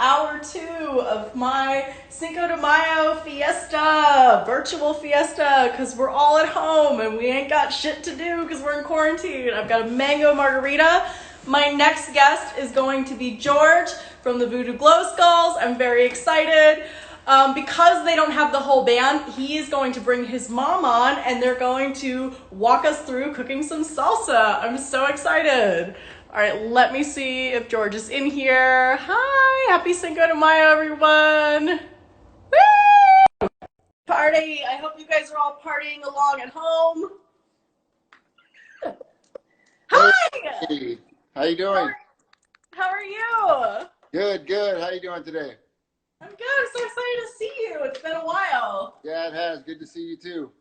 hour 2 of my Cinco de Mayo fiesta, virtual fiesta, because we're all at home and we ain't got shit to do because we're in quarantine. I've got a mango margarita. My next guest is going to be George from the Voodoo Glow Skulls. I'm very excited. Because they don't have the whole band, he is going to bring his mom on and they're going to walk us through cooking some salsa. I'm so excited. All right, let me see if George is in here. Hi, happy Cinco de Mayo, everyone. Woo! Party. I hope you guys are all partying along at home. Hi. Hey, how you doing? How are you? Good, good. How you doing today? I'm good. I'm so excited to see you. It's been a while. Yeah, it has. Good to see you too.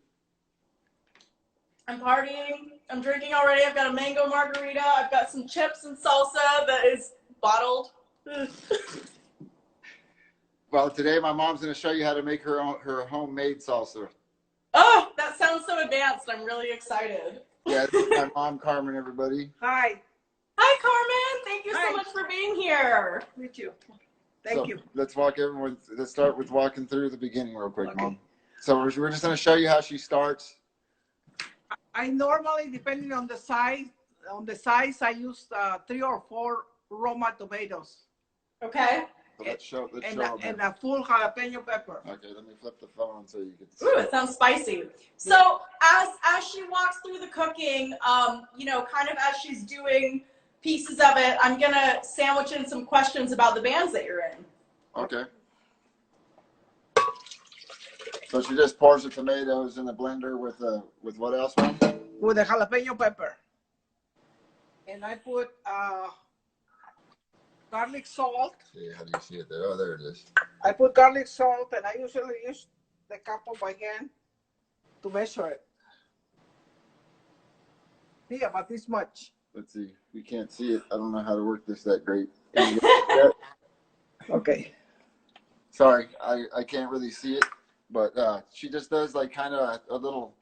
I'm partying. I'm drinking already. I've got a mango margarita. I've got some chips and salsa that is bottled. Well, today my mom's going to show you how to make her homemade salsa. Oh, that sounds so advanced. I'm really excited. Yeah, this is my mom, Carmen, everybody. Hi. Hi, Carmen. Thank you Hi. so much for being here. Meet you. Thank you. Let's start with walking through the beginning real quick, Okay. Mom. So we're just going to show you how she starts. I normally, depending on the size, I use 3 or 4 Roma tomatoes Okay. So let's show and them. a full jalapeno pepper. Okay, let me flip the phone so you can see. Ooh, it sounds spicy. So as she walks through the cooking, kind of as she's doing pieces of it, I'm gonna sandwich in some questions about the bands that you're in. Okay. So she just pours the tomatoes in the blender with what else, Mom? With the jalapeno pepper. And I put garlic salt. See, how do you see it there? Oh, there it is. I put garlic salt, and I usually use the cup of my hand to measure it. Yeah, about this much. Let's see. We can't see it. I don't know how to work this that great. Okay. Sorry, I can't really see it, but she just does like kind of a little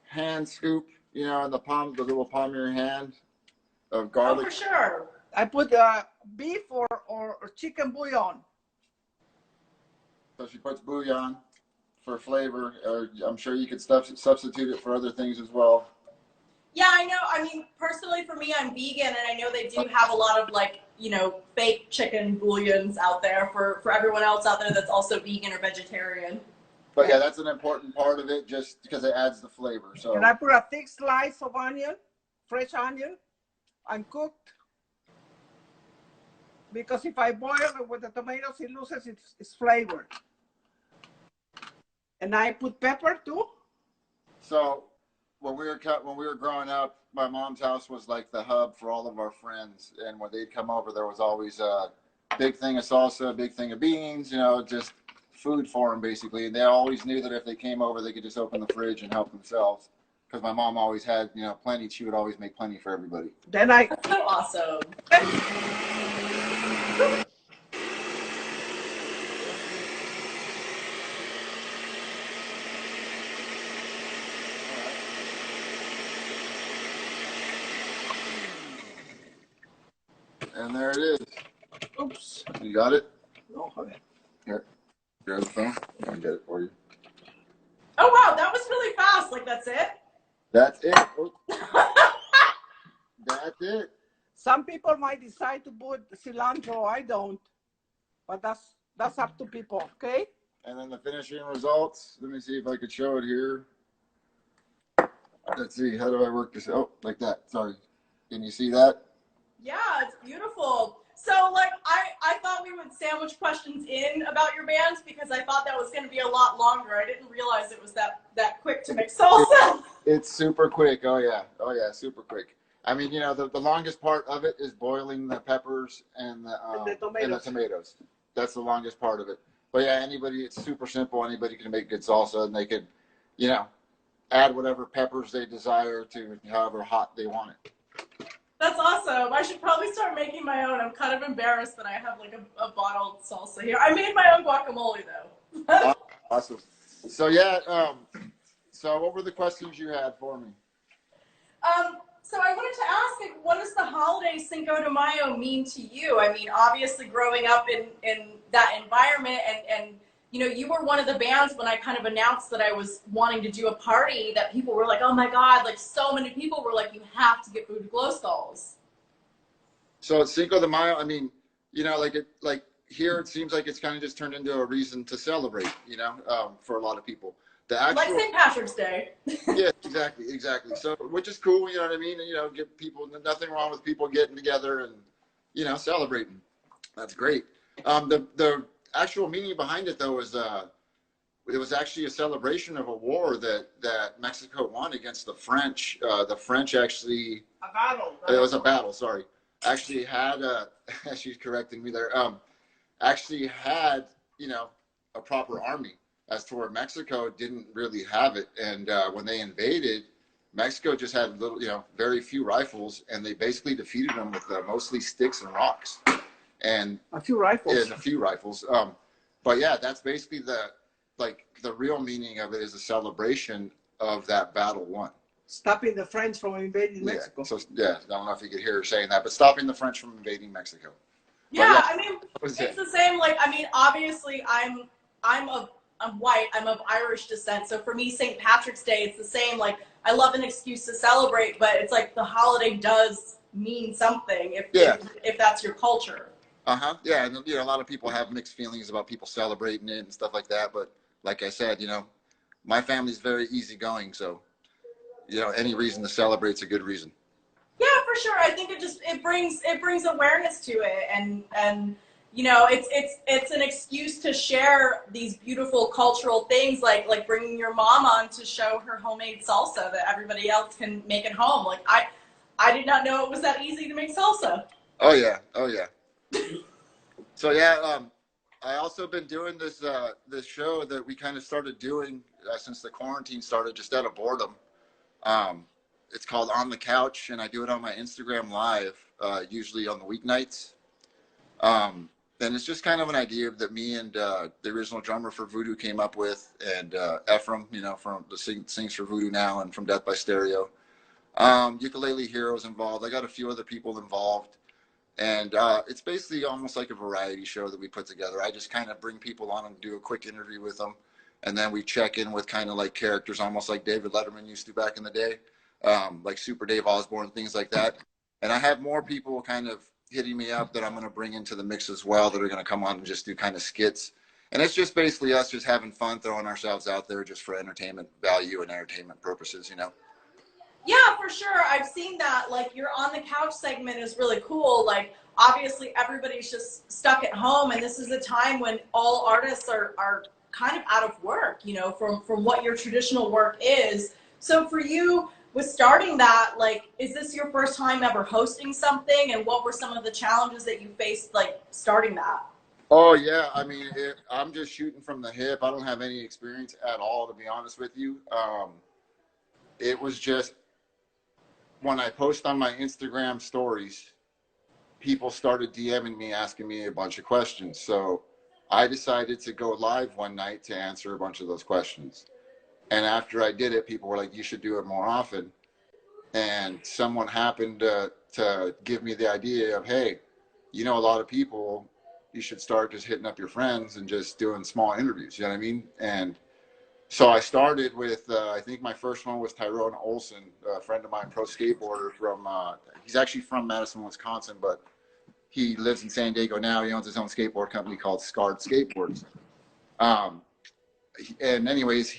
hand scoop, in the little palm of your hand of garlic. Oh, for sure. I put beef or chicken bouillon. So she puts bouillon for flavor. I'm sure you could substitute it for other things as well. Yeah, I know. I mean, personally for me, I'm vegan, and I know they do have a lot of fake chicken bouillons out there for everyone else out there that's also vegan or vegetarian. But yeah, that's an important part of it just because it adds the flavor. So. And I put a thick slice of onion, fresh onion, uncooked. Because if I boil it with the tomatoes, it loses its flavor. And I put pepper too. So when we were growing up, my mom's house was like the hub for all of our friends. And when they'd come over, there was always a big thing of salsa, a big thing of beans, just food for them basically. And they always knew that if they came over, they could just open the fridge and help themselves. Because my mom always had, plenty. She would always make plenty for everybody. That's so awesome. And there it is. Oops. You got it? No, okay. Here. Grab the phone. I'll get it for you. Oh, wow. That was really fast. That's it? That's it. That's it. Some people might decide to put cilantro. I don't. But that's up to people, okay? And then the finishing results. Let me see if I could show it here. Let's see. How do I work this? Oh, like that. Sorry. Can you see that? Yeah, it's beautiful. So, I thought we would sandwich questions in about your bands because I thought that was going to be a lot longer. I didn't realize it was that quick to make salsa. It's super quick. Oh, yeah. Oh, yeah. Super quick. I mean, the longest part of it is boiling the peppers and the tomatoes. That's the longest part of it. But, yeah, it's super simple. Anybody can make good salsa, and they could, add whatever peppers they desire to however hot they want it. That's awesome. I should probably start making my own. I'm kind of embarrassed that I have a bottled salsa here. I made my own guacamole though. Awesome. So yeah, so what were the questions you had for me? So I wanted to ask, like, what does the holiday Cinco de Mayo mean to you? I mean, obviously growing up in that environment and you know, you were one of the bands when I kind of announced that I was wanting to do a party that people were like, oh my God, like so many people were like, you have to get Voodoo Glow Skulls. So Cinco de Mayo, I mean, you know, like here it seems like it's kind of just turned into a reason to celebrate, you know, for a lot of people. The actual, like St. Patrick's Day. Yeah, exactly. So, which is cool, you know what I mean? You know, get people, nothing wrong with people getting together and, you know, celebrating. That's great. The actual meaning behind it, though, is it was actually a celebration of a war that Mexico won against the French. The French actually, A battle. it was a battle, sorry, actually had, she's correcting me there, actually had, you know, a proper army, as to where Mexico didn't really have it. And when they invaded, Mexico just had little, you know, very few rifles, and they basically defeated them with mostly sticks and rocks. And a few rifles. Yeah, a few rifles. But yeah, that's basically the real meaning of it is a celebration of that battle won. Stopping the French from invading Mexico. So yeah, I don't know if you could hear her saying that, but stopping the French from invading Mexico. Yeah, I mean, it's the same. Like, I mean, obviously, I'm white. I'm of Irish descent. So for me, St. Patrick's Day, it's the same. Like, I love an excuse to celebrate, but it's like the holiday does mean something if that's your culture. Yeah, and you know, a lot of people have mixed feelings about people celebrating it and stuff like that. But like I said, you know, my family's very easygoing, so you know, any reason to celebrate's a good reason. Yeah, for sure. I think it brings awareness to it, and you know, it's an excuse to share these beautiful cultural things, like bringing your mom on to show her homemade salsa that everybody else can make at home. Like I did not know it was that easy to make salsa. Oh yeah. So yeah, I also been doing this this show that we kind of started doing since the quarantine started, just out of boredom. It's called On the Couch, and I do it on my Instagram Live, usually on the weeknights. And it's just kind of an idea that me and the original drummer for Voodoo came up with, and Ephraim, you know, from the sings for Voodoo now and from Death by Stereo. Ukulele Heroes involved. I got a few other people involved. And it's basically almost like a variety show that we put together. I just kind of bring people on and do a quick interview with them. And then we check in with kind of like characters, almost like David Letterman used to back in the day, like Super Dave Osborne, things like that. And I have more people kind of hitting me up that I'm going to bring into the mix as well, that are going to come on and just do kind of skits. And it's just basically us just having fun, throwing ourselves out there just for entertainment value and entertainment purposes, you know? Yeah, for sure. I've seen that. Like, your On the Couch segment is really cool. Like, obviously everybody's just stuck at home, and this is a time when all artists are kind of out of work, you know, from what your traditional work is. So for you, with starting that, like, is this your first time ever hosting something, and what were some of the challenges that you faced, like, starting that? Oh yeah, I mean, I'm just shooting from the hip. I don't have any experience at all, to be honest with you. It was just, when I post on my Instagram stories, people started DMing me, asking me a bunch of questions. So I decided to go live one night to answer a bunch of those questions. And after I did it, people were like, you should do it more often. And someone happened to give me the idea of, hey, you know, a lot of people, you should start just hitting up your friends and just doing small interviews. You know what I mean? And so I started with, I think my first one was Tyrone Olson, a friend of mine, pro skateboarder from, he's actually from Madison, Wisconsin, but he lives in San Diego now. He owns his own skateboard company called Scarred Skateboards. And anyways,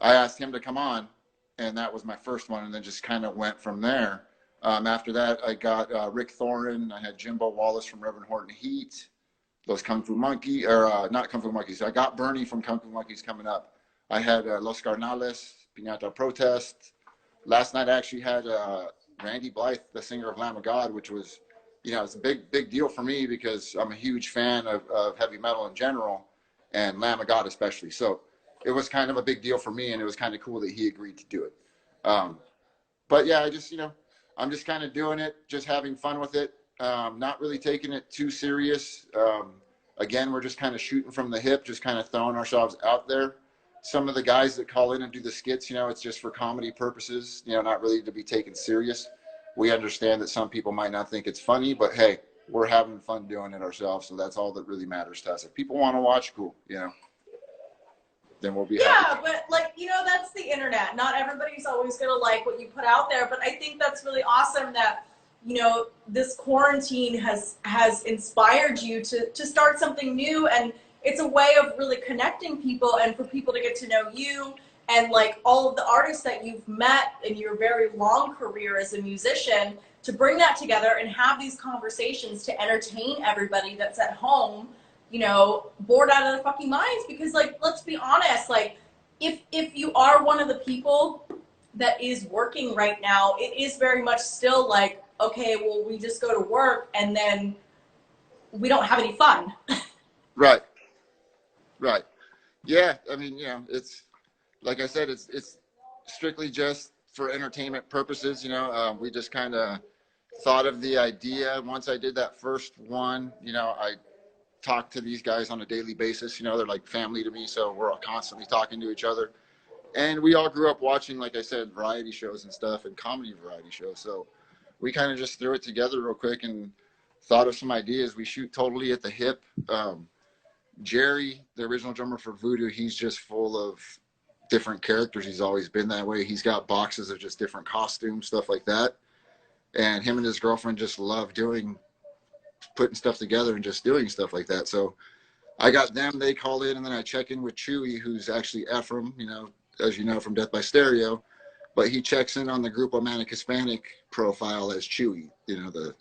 I asked him to come on, and that was my first one, and then just kind of went from there. After that, I got Rick Thorin. I had Jimbo Wallace from Reverend Horton Heat. Those Kung Fu Monkey, or not Kung Fu Monkeys. I got Bernie from Kung Fu Monkeys coming up. I had Los Carnales, Piñata Protest. Last night I actually had Randy Blythe, the singer of Lamb of God, which was, you know, it's a big deal for me because I'm a huge fan of heavy metal in general, and Lamb of God especially. So it was kind of a big deal for me, and it was kind of cool that he agreed to do it. But yeah, I just, you know, I'm just kind of doing it, just having fun with it. Not really taking it too serious. Again, we're just kind of shooting from the hip, just kind of throwing ourselves out there. some of the guys that call in and do the skits, you know, it's just for comedy purposes, you know, not really to be taken serious. We understand that some people might not think it's funny, but hey, we're having fun doing it ourselves. So that's all that really matters to us. If people want to watch, cool, you know, then we'll be happy. Yeah, but like, you know, that's the internet. Not everybody's always going to like what you put out there, but I think that's really awesome that, you know, this quarantine has inspired you to start something new, and it's a way of really connecting people and for people to get to know you and like all of the artists that you've met in your very long career as a musician, to bring that together and have these conversations to entertain everybody that's at home, you know, bored out of their fucking minds. Because like, let's be honest, like if you are one of the people that is working right now, it is very much still like, okay, well, we just go to work and then we don't have any fun. Right. Right. Yeah. I mean, you know, it's like I said, it's strictly just for entertainment purposes. You know, we just kind of thought of the idea. Once I did that first one, you know, I talk to these guys on a daily basis. You know, they're like family to me, so we're all constantly talking to each other. And we all grew up watching, like I said, variety shows and stuff, and comedy variety shows. So we kind of just threw it together real quick and thought of some ideas. We shoot totally at the hip. Jerry, the original drummer for Voodoo, he's just full of different characters. He's always been that way. He's got boxes of just different costumes, stuff like that. And him and his girlfriend just love putting stuff together and just doing stuff like that. So I got them, they call in, and then I check in with Chewy, who's actually Ephraim, you know, as you know, from Death by Stereo, but he checks in on the Grupo Manic Hispanic profile as Chewy, you know, the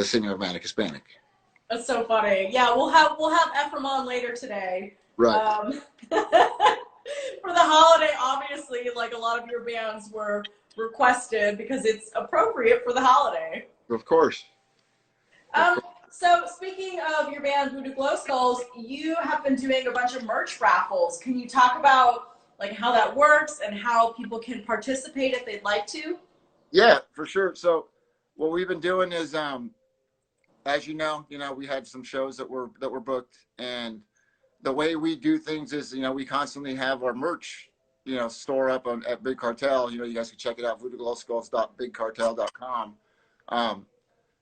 singer of Manic Hispanic. That's so funny. Yeah, we'll have Ephraim on later today. Right. For the holiday, obviously, like a lot of your bands were requested because it's appropriate for the holiday. Of course. So speaking of your band, Voodoo Glow Skulls, you have been doing a bunch of merch raffles. Can you talk about like how that works and how people can participate if they'd like to? Yeah, for sure. So what we've been doing is, as you know, we had some shows that were booked, and the way we do things is, you know, we constantly have our merch, you know, store up at Big Cartel. You know, you guys can check it out, voodooglowskulls.bigcartel.com.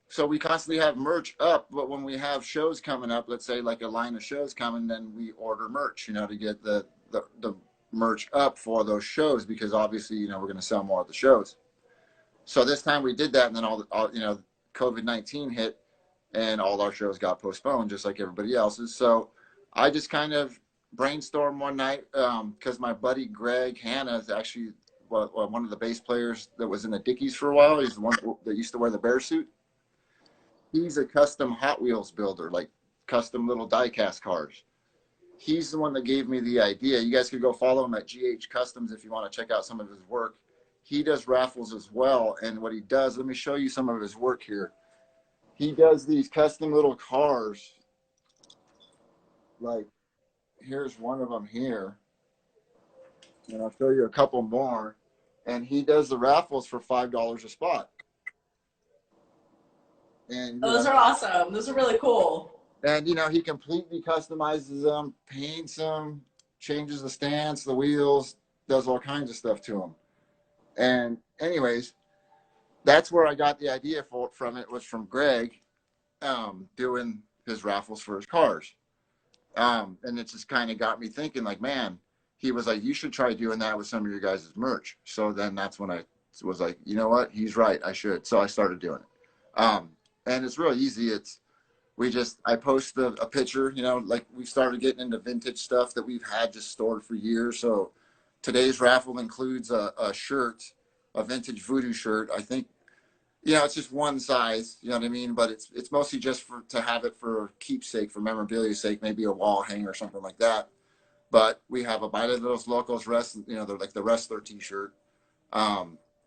So we constantly have merch up, but when we have shows coming up, let's say like a line of shows coming, then we order merch, you know, to get the merch up for those shows, because obviously, you know, we're going to sell more at the shows. So this time we did that, and then all you know, COVID-19 hit and all our shows got postponed just like everybody else's. So I just kind of brainstormed one night, because my buddy Greg Hanna is actually one of the bass players that was in the Dickies for a while. He's the one that used to wear the bear suit. He's a custom Hot Wheels builder, like custom little die-cast cars. He's the one that gave me the idea. You guys could go follow him at GH Customs if you want to check out some of his work. He does raffles as well, and what he does, let me show you some of his work here. He does these custom little cars. Like, here's one of them here, and I'll show you a couple more. And he does the raffles for $5 a spot. And those are awesome. Those are really cool. And, you know, he completely customizes them, paints them, changes the stance, the wheels, does all kinds of stuff to them. And anyways, that's where I got the idea from it, was from Greg, doing his raffles for his cars. And it just kind of got me thinking, like, man, he was like, you should try doing that with some of your guys' merch. So then that's when I was like, you know what? He's right. I should. So I started doing it. And it's real easy. I post a picture, you know, like we've started getting into vintage stuff that we've had just stored for years. So today's raffle includes a shirt, a vintage Voodoo shirt. I think, you know, it's just one size, you know what I mean? But it's mostly just to have it for keepsake, for memorabilia's sake, maybe a wall hanger or something like that. But we have a Baile de los Locos they're like the wrestler t-shirt,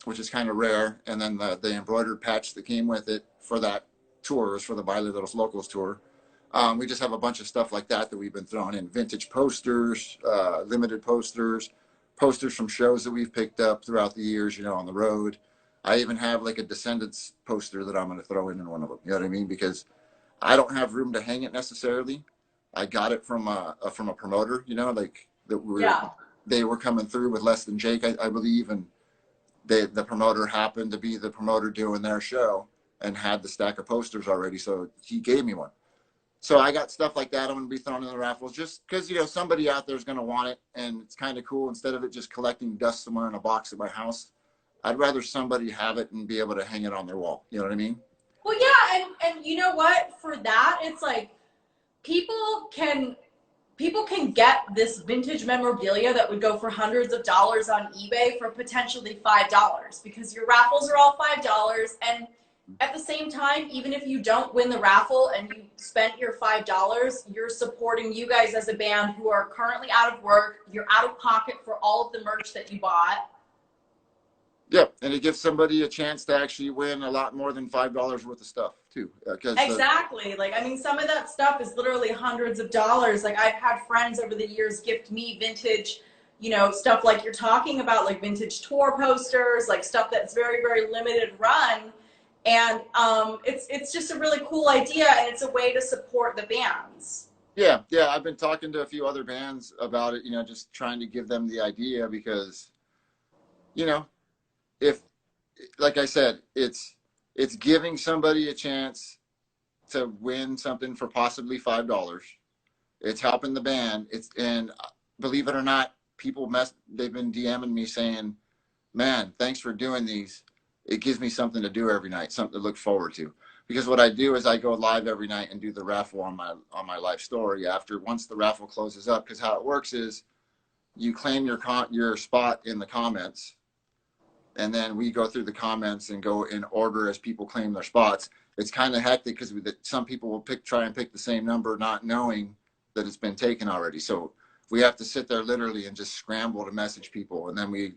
which is kind of rare. And then the embroidered patch that came with it for that tour is for the Baile de los Locos tour. We just have a bunch of stuff like that we've been throwing in. Vintage posters, limited posters from shows that we've picked up throughout the years, you know, on the road. I even have like a Descendants poster that I'm going to throw in one of them. You know what I mean? Because I don't have room to hang it necessarily. I got it from a promoter, you know, like Yeah. they were coming through with Less Than Jake, I believe, and the promoter happened to be the promoter doing their show and had the stack of posters already, so he gave me one. So I got stuff like that I'm going to be throwing in the raffles just because, you know, somebody out there is going to want it, and it's kind of cool. Instead of it just collecting dust somewhere in a box at my house, I'd rather somebody have it and be able to hang it on their wall. You know what I mean? Well, yeah, and you know what? For that, it's like people can get this vintage memorabilia that would go for hundreds of dollars on eBay for potentially $5 because your raffles are all $5. And at the same time, even if you don't win the raffle and you spent your $5, you're supporting you guys as a band who are currently out of work. You're out of pocket for all of the merch that you bought. Yeah, and it gives somebody a chance to actually win a lot more than $5 worth of stuff too. Exactly. Like, I mean, some of that stuff is literally hundreds of dollars. Like, I've had friends over the years gift me vintage, you know, stuff like you're talking about, like vintage tour posters, like stuff that's very, very limited run. And it's just a really cool idea, and it's a way to support the bands. Yeah, I've been talking to a few other bands about it, you know, just trying to give them the idea because, you know, if, like I said, it's giving somebody a chance to win something for possibly $5. It's helping the band. And believe it or not, they've been DMing me saying, man, thanks for doing these. It gives me something to do every night, something to look forward to. Because what I do is I go live every night and do the raffle on my live story once the raffle closes up. Because how it works is you claim your spot in the comments, and then we go through the comments and go in order as people claim their spots. It's kind of hectic because some people will try and pick the same number, not knowing that it's been taken already. So we have to sit there literally and just scramble to message people, and then we,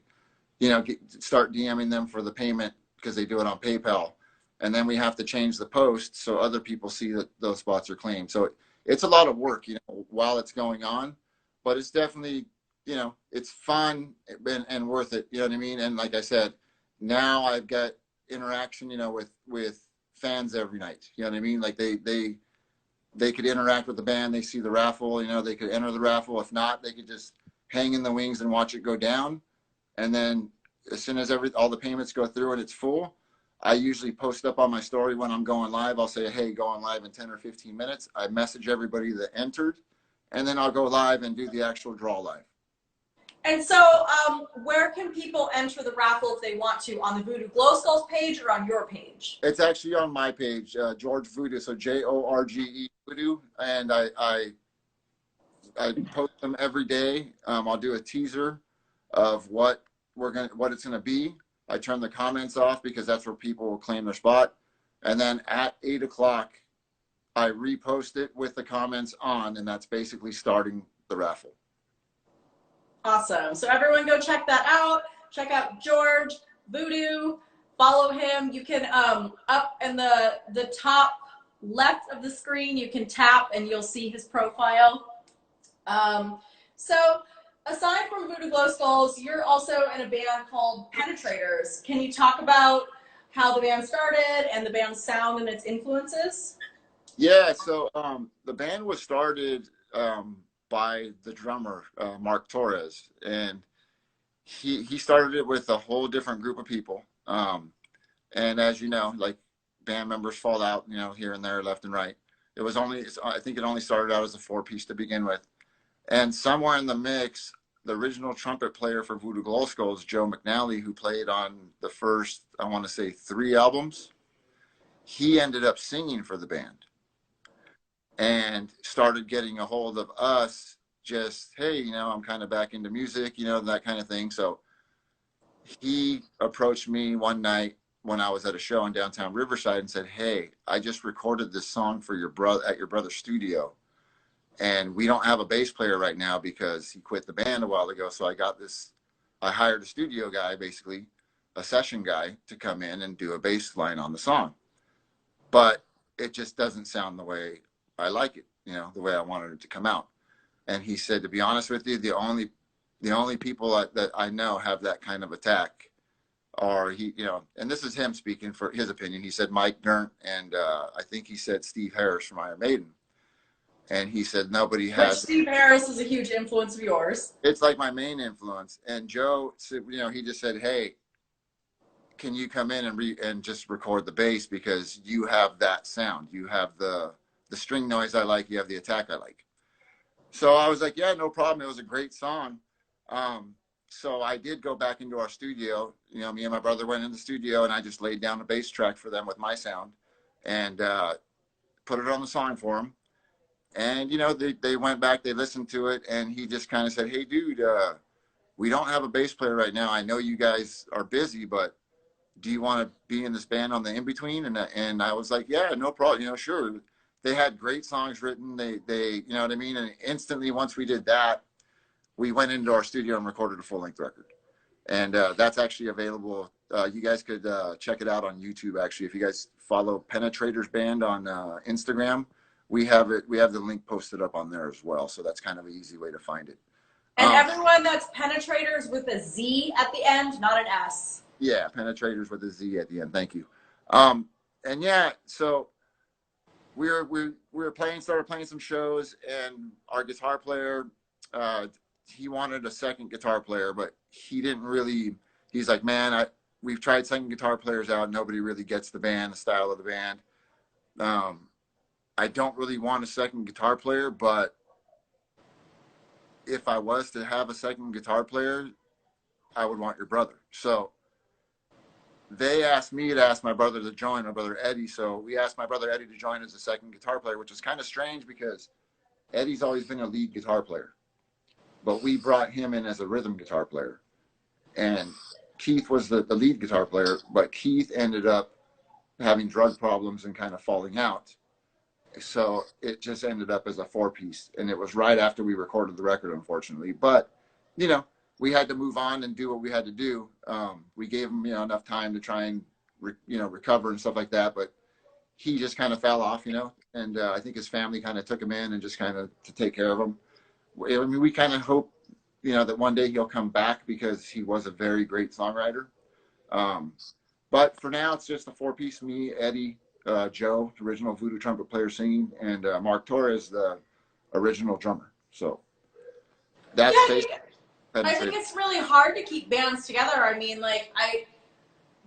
you know, start DMing them for the payment because they do it on PayPal, and then we have to change the post so other people see that those spots are claimed. So it's a lot of work, you know, while it's going on, but it's definitely, you know, it's fun and worth it. You know what I mean? And like I said, now I've got interaction, you know, with fans every night. You know what I mean? Like they could interact with the band. They see the raffle, you know, they could enter the raffle. If not, they could just hang in the wings and watch it go down. And then as soon as all the payments go through and it's full, I usually post up on my story when I'm going live. I'll say, hey, going live in 10 or 15 minutes. I message everybody that entered, and then I'll go live and do the actual draw live. And so where can people enter the raffle if they want to? On the Voodoo Glow Skulls page or on your page? It's actually on my page, Jorge VOODOO, so JORGE VOODOO, and I post them every day. I'll do a teaser of what it's gonna be. I turn the comments off because that's where people will claim their spot, and then at 8 o'clock, I repost it with the comments on, and that's basically starting the raffle. Awesome. So everyone go check that out. Check out Jorge VOODOO. Follow him. You can up in the top left of the screen, you can tap and you'll see his profile. So aside from Voodoo Glow Skulls, you're also in a band called Penetrators. Can you talk about how the band started and the band's sound and its influences? Yeah, so the band was started by the drummer, Mark Torres, and he started it with a whole different group of people. And as you know, like band members fall out, you know, here and there, left and right. I think it only started out as a 4-piece to begin with. And somewhere in the mix, the original trumpet player for Voodoo Glow Skulls, Joe McNally, who played on the first, I want to say 3 albums, he ended up singing for the band and started getting a hold of us, just, hey, you know, I'm kind of back into music, you know, that kind of thing. So he approached me one night when I was at a show in downtown Riverside and said, hey, I just recorded this song for your brother at your brother's studio, and we don't have a bass player right now because he quit the band a while ago. So I hired a studio guy, basically a session guy, to come in and do a bass line on the song. But it just doesn't sound the way I like it, you know, the way I wanted it to come out. And he said, to be honest with you, the only people that I know have that kind of attack are you know, and this is him speaking for his opinion. He said Mike Dirnt and I think he said Steve Harris from Iron Maiden. And he said, nobody Which has. Steve Harris is a huge influence of yours. It's like my main influence. And Joe said, you know, he just said, hey, can you come in and just record the bass, because you have that sound. You have the string noise I like. You have the attack I like. So I was like, yeah, no problem. It was a great song. So I did go back into our studio. You know, me and my brother went in the studio, and I just laid down a bass track for them with my sound, and put it on the song for them. And, you know, they went back, they listened to it, and he just kind of said, hey, dude, we don't have a bass player right now. I know you guys are busy, but do you want to be in this band on the in-between? And I was like, yeah, no problem. You know, sure. They had great songs written. They, you know what I mean? And instantly, once we did that, we went into our studio and recorded a full-length record. And that's actually available. You guys could check it out on YouTube, actually. If you guys follow Penetrators Band on Instagram, we have it. We have the link posted up on there as well. So that's kind of an easy way to find it. And everyone, that's Penetrators with a Z at the end, not an S. Yeah, Penetrators with a Z at the end. Thank you. And yeah, so we were playing, started playing some shows, and our guitar player, he wanted a second guitar player, but he didn't really. He's like, man, we've tried second guitar players out. Nobody really gets the band, the style of the band. I don't really want a second guitar player, but if I was to have a second guitar player, I would want your brother. So they asked me to ask my brother to join, my brother Eddie. So we asked my brother Eddie to join as a second guitar player, which is kind of strange because Eddie's always been a lead guitar player. But we brought him in as a rhythm guitar player. And Keith was the lead guitar player, but Keith ended up having drug problems and kind of falling out. So it just ended up as a 4-piece. And it was right after we recorded the record, unfortunately. But, you know, we had to move on and do what we had to do. We gave him, you know, enough time to try and, recover and stuff like that. But he just kind of fell off, you know. And I think his family kind of took him in and just kind of to take care of him. I mean, we kind of hope, you know, that one day he'll come back because he was a very great songwriter. But for now, it's just a 4-piece, me, Eddie, Joe, the original voodoo trumpet player singing, and Mark Torres, the original drummer. So that's basically. I think it's really hard to keep bands together. I mean, like, I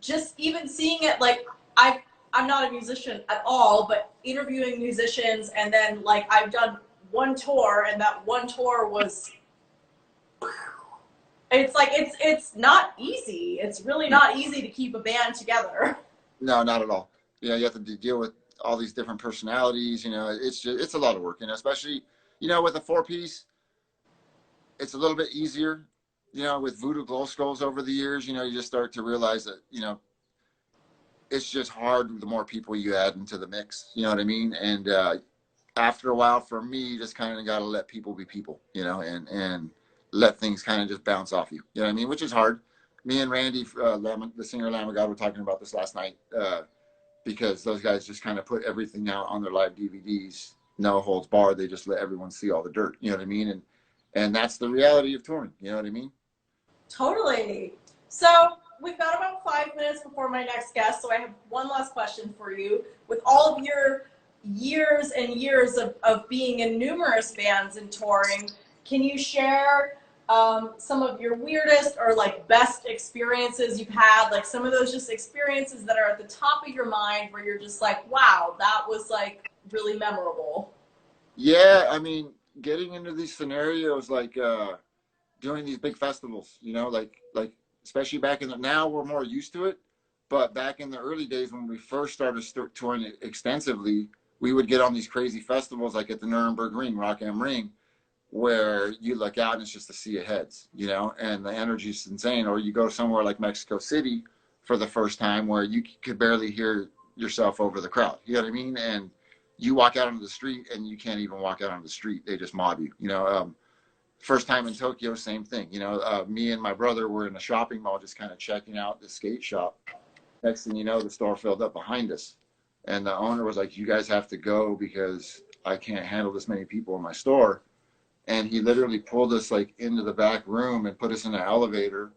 just even seeing it, like, I'm not a musician at all, but interviewing musicians, and then, like, I've done one tour, and that one tour was, it's like, it's not easy. It's really not easy to keep a band together. No, not at all. You know, you have to deal with all these different personalities. You know, it's a lot of work, you know, especially, you know, with a 4-piece, it's a little bit easier, you know, with Voodoo Glow Skulls over the years. You know, you just start to realize that, you know, it's just hard the more people you add into the mix, you know what I mean? And after a while, for me, you just kind of got to let people be people, you know, and let things kind of just bounce off you, you know what I mean? Which is hard. Me and Randy, the singer Lamb of God, were talking about this last night, because those guys just kind of put everything out on their live DVDs, no holds barred. They just let everyone see all the dirt, you know what I mean? And that's the reality of touring, you know what I mean? Totally. So we've got about 5 minutes before my next guest, so I have one last question for you. With all of your years and years of being in numerous bands and touring, can you share some of your weirdest or like best experiences you've had, like some of those just experiences that are at the top of your mind where you're just like, wow, that was like really memorable? Yeah, I mean, getting into these scenarios, like doing these big festivals, you know, like especially back in now we're more used to it, but back in the early days when we first started touring extensively, we would get on these crazy festivals like at the Nuremberg Ring, Rock Am Ring, where you look out and it's just a sea of heads, you know, and the energy is insane. Or you go somewhere like Mexico City for the first time where you could barely hear yourself over the crowd, you know what I mean? And you walk out onto the street and you can't even walk out on the street. They just mob you, you know. First time in Tokyo, same thing. You know, me and my brother were in a shopping mall just kind of checking out the skate shop. Next thing you know, the store filled up behind us. And the owner was like, you guys have to go because I can't handle this many people in my store. And he literally pulled us like into the back room and put us in an elevator.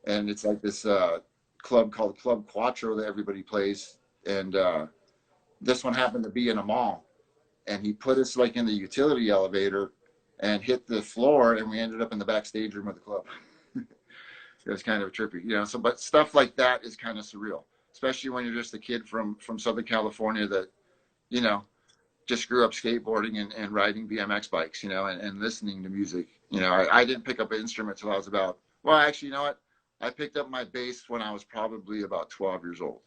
And it's like this club called Club Quattro that everybody plays. And this one happened to be in a mall. and he put us like in the utility elevator and hit the floor, and we ended up in the backstage room of the club. It was kind of trippy, you know. So, but stuff like that is kind of surreal, especially when you're just a kid from Southern California that, you know, just grew up skateboarding and riding BMX bikes, you know, and listening to music. You know, I didn't pick up an instrument till I was about, well, actually, you know what? I picked up my bass when I was probably about 12 years old.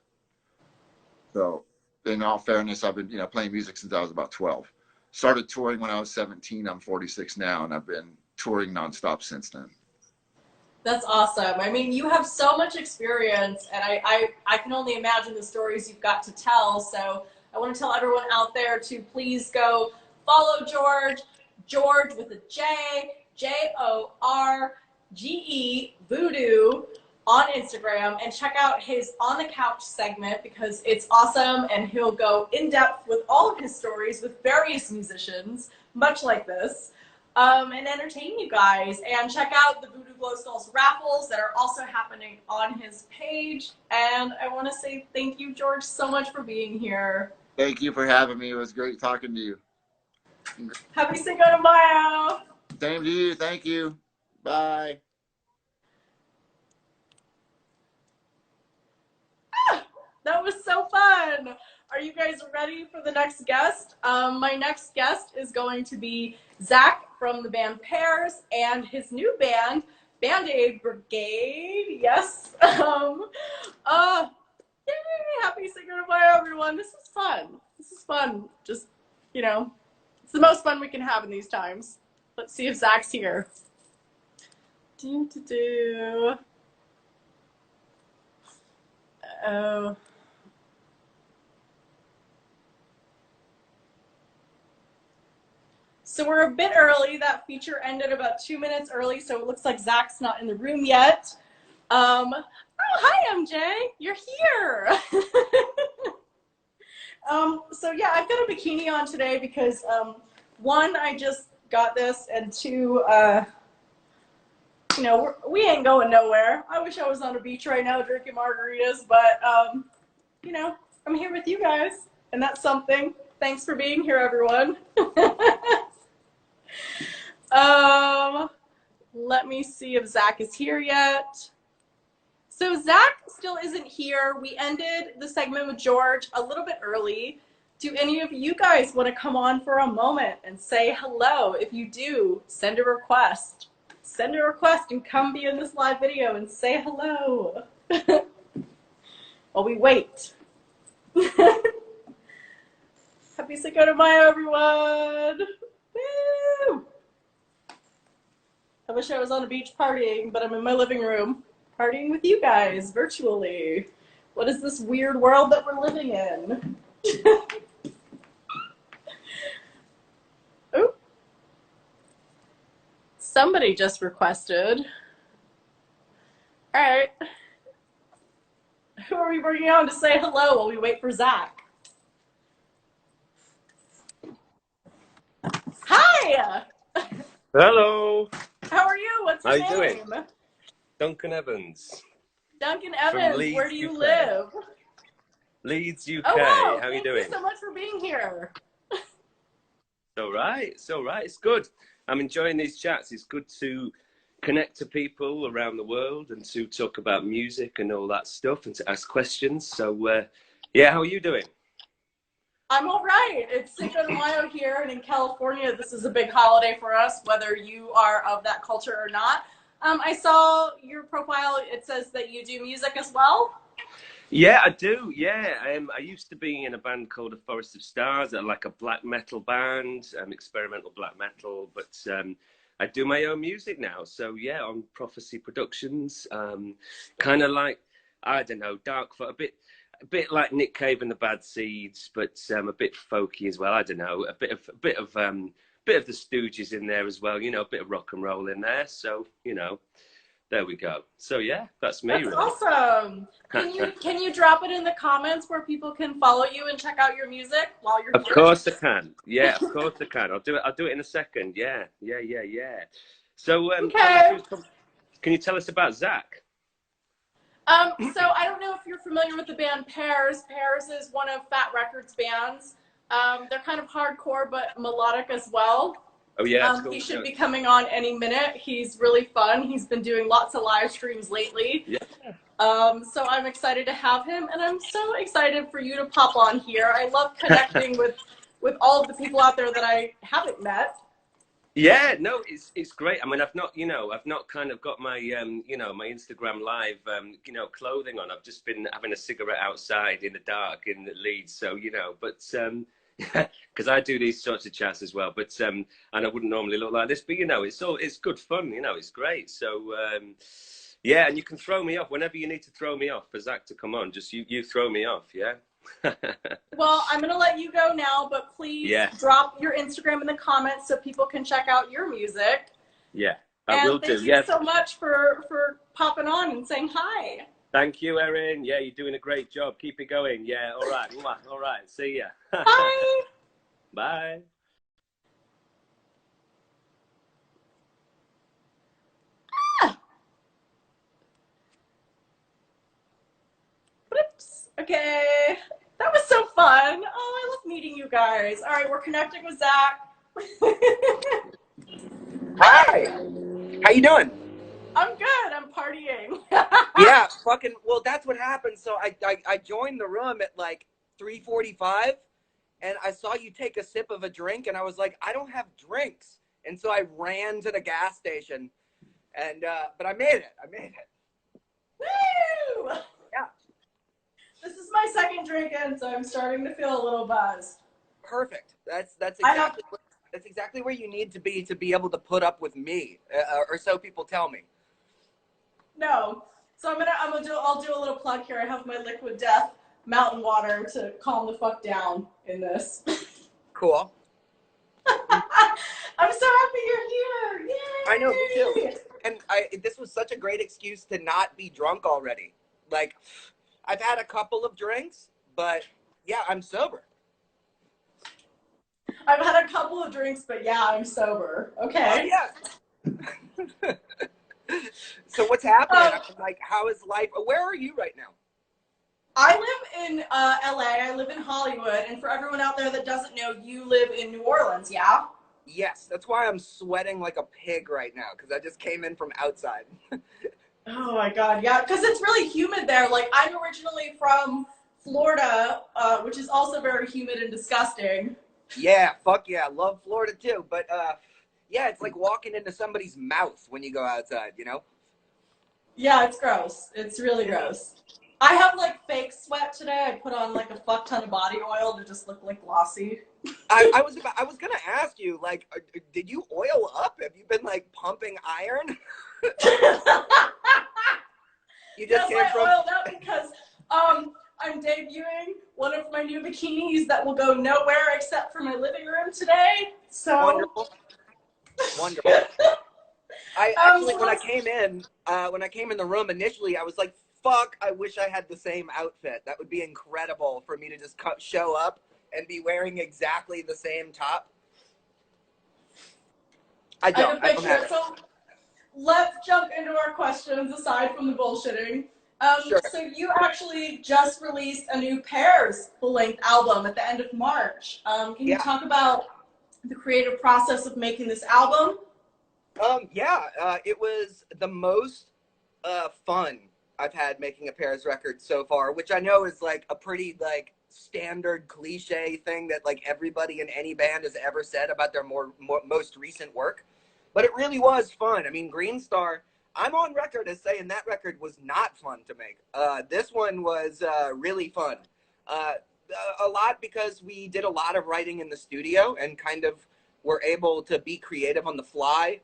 So, in all fairness, I've been, you know, playing music since I was about 12. Started touring when I was 17. I'm 46 now, and I've been touring nonstop since then. That's awesome. I mean, you have so much experience, and I can only imagine the stories you've got to tell. So I want to tell everyone out there to please go follow George with a J, Jorge VOODOO on Instagram, and check out his On the Couch segment because it's awesome, and he'll go in depth with all of his stories with various musicians, much like this. And entertain you guys, and check out the Voodoo Glow Skulls raffles that are also happening on his page. And I want to say thank you, George, so much for being here. Thank you for having me. It was great talking to you. Happy Cinco de Mayo. Same to you. Thank you. Bye. That was so fun. Are you guys ready for the next guest? My next guest is going to be Zach from the band Pears and his new band, BANDAID BRIGADE. Yes. Yay! Happy Cinco de Mayo, everyone. This is fun. This is fun. Just, you know, it's the most fun we can have in these times. Let's see if Zach's here. Oh. So we're a bit early. That feature ended about 2 minutes early, so it looks like Zach's not in the room yet. Oh, hi, MJ. You're here. So yeah, I've got a bikini on today because one, I just got this, and two, you know, we ain't going nowhere. I wish I was on a beach right now drinking margaritas, but you know, I'm here with you guys, and that's something. Thanks for being here, everyone. Let me see if Zach is here yet. So Zach still isn't here. We ended the segment with George a little bit early. Do any of you guys want to come on for a moment and say hello? If you do, send a request. Send a request and come be in this live video and say hello. While we wait. Happy Cinco de Mayo, everyone. Woo! I wish I was on a beach partying, but I'm in my living room partying with you guys virtually. What is this weird world that we're living in? Oh, somebody just requested. All right. Who are we bringing on to say hello while we wait for Zach? Hi! Hello. How are you? What's your name? How you doing? Duncan Evans. Duncan Evans, Leeds, where do you UK. live? Leeds, UK. Oh, wow. How are you doing? Thank you so much for being here. It's all right. It's all right. It's good. I'm enjoying these chats. It's good to connect to people around the world and to talk about music and all that stuff and to ask questions. So, yeah, how are you doing? I'm all right. It's Cinco de Mayo here, and in California, this is a big holiday for us, whether you are of that culture or not. I saw your profile. It says that you do music as well. Yeah, I do. Yeah, I used to be in a band called A Forest of Stars, like a black metal band, experimental black metal. But I do my own music now. So yeah, on Prophecy Productions, kind of like, I don't know, dark for a bit like Nick Cave and the Bad Seeds, but a bit folky as well. I don't know, a bit of the Stooges in there as well. You know, a bit of rock and roll in there. So you know, there we go. So yeah, that's me. That's really awesome. Can you drop it in the comments where people can follow you and check out your music while you're here? Of course I can. Yeah, of course I can. I'll do it in a second. Yeah. So okay. Can you tell us about Zach? So I don't know if you're familiar with the band Pears. Pears is one of Fat Wreck Chords' bands. They're kind of hardcore, but melodic as well. Oh yeah, cool. He should be coming on any minute. He's really fun. He's been doing lots of live streams lately. Yeah. So I'm excited to have him, and I'm so excited for you to pop on here. I love connecting with all of the people out there that I haven't met. Yeah, no, it's great. I mean, I've not kind of got my, my Instagram live, clothing on. I've just been having a cigarette outside in the dark in Leeds. So, but, because I do these sorts of chats as well, but, and I wouldn't normally look like this, but, it's good fun, it's great. So, yeah, and you can throw me off whenever you need to throw me off for Zach to come on. Just you throw me off, yeah? Well, I'm going to let you go now, but please drop your Instagram in the comments so people can check out your music. Yeah, I will do. Thank you so much for popping on and saying hi. Thank you, Erin. Yeah, you're doing a great job. Keep it going. Yeah, all right. All right. See ya. Bye. Bye. Oops. Okay. That was so fun. Oh, I love meeting you guys. All right, we're connecting with Zach. Hi. How you doing? I'm good. I'm partying. Yeah, fucking. Well, that's what happened. So I joined the room at like 3:45, and I saw you take a sip of a drink, and I was like, I don't have drinks, and so I ran to the gas station, and but I made it. I made it. Woo! Yeah. This is my second drink in, so I'm starting to feel a little buzzed. Perfect. That's exactly where you need to be able to put up with me, or so people tell me. No, so I'll do a little plug here. I have my Liquid Death mountain water to calm the fuck down in this. Cool. I'm so happy you're here. Yay! I know, me too. And this was such a great excuse to not be drunk already. Like, I've had a couple of drinks, but yeah, I'm sober. I've had a couple of drinks, but yeah, I'm sober. Okay. Yeah. So what's happening? Like, how is life? Where are you right now? I live in LA. I live in Hollywood. And for everyone out there that doesn't know, you live in New Orleans, yeah? Yes. That's why I'm sweating like a pig right now, because I just came in from outside. Oh my God, yeah, because it's really humid there. Like, I'm originally from Florida, which is also very humid and disgusting. Yeah, fuck yeah. I love Florida too. But yeah, it's like walking into somebody's mouth when you go outside, Yeah, it's gross. It's really gross. I have like fake sweat today. I put on like a fuck ton of body oil to just look like glossy. I was gonna ask you, like, did you oil up? Have you been like pumping iron? You just came from. I oiled up because I'm debuting one of my new bikinis that will go nowhere except for my living room today. So wonderful. Wonderful. I actually, when I came in the room initially, I was like, fuck, I wish I had the same outfit. That would be incredible for me to just show up and be wearing exactly the same top. I don't have it. So let's jump into our questions aside from the bullshitting. Sure. So you actually just released a new Pears full-length album at the end of March. Can you talk about the creative process of making this album? It was the most fun I've had making a Pears record so far, which I know is like a pretty like standard cliche thing that like everybody in any band has ever said about their most recent work. But it really was fun. I mean, Green Star, I'm on record as saying that record was not fun to make. This one was really fun. A lot because we did a lot of writing in the studio and kind of were able to be creative on the fly,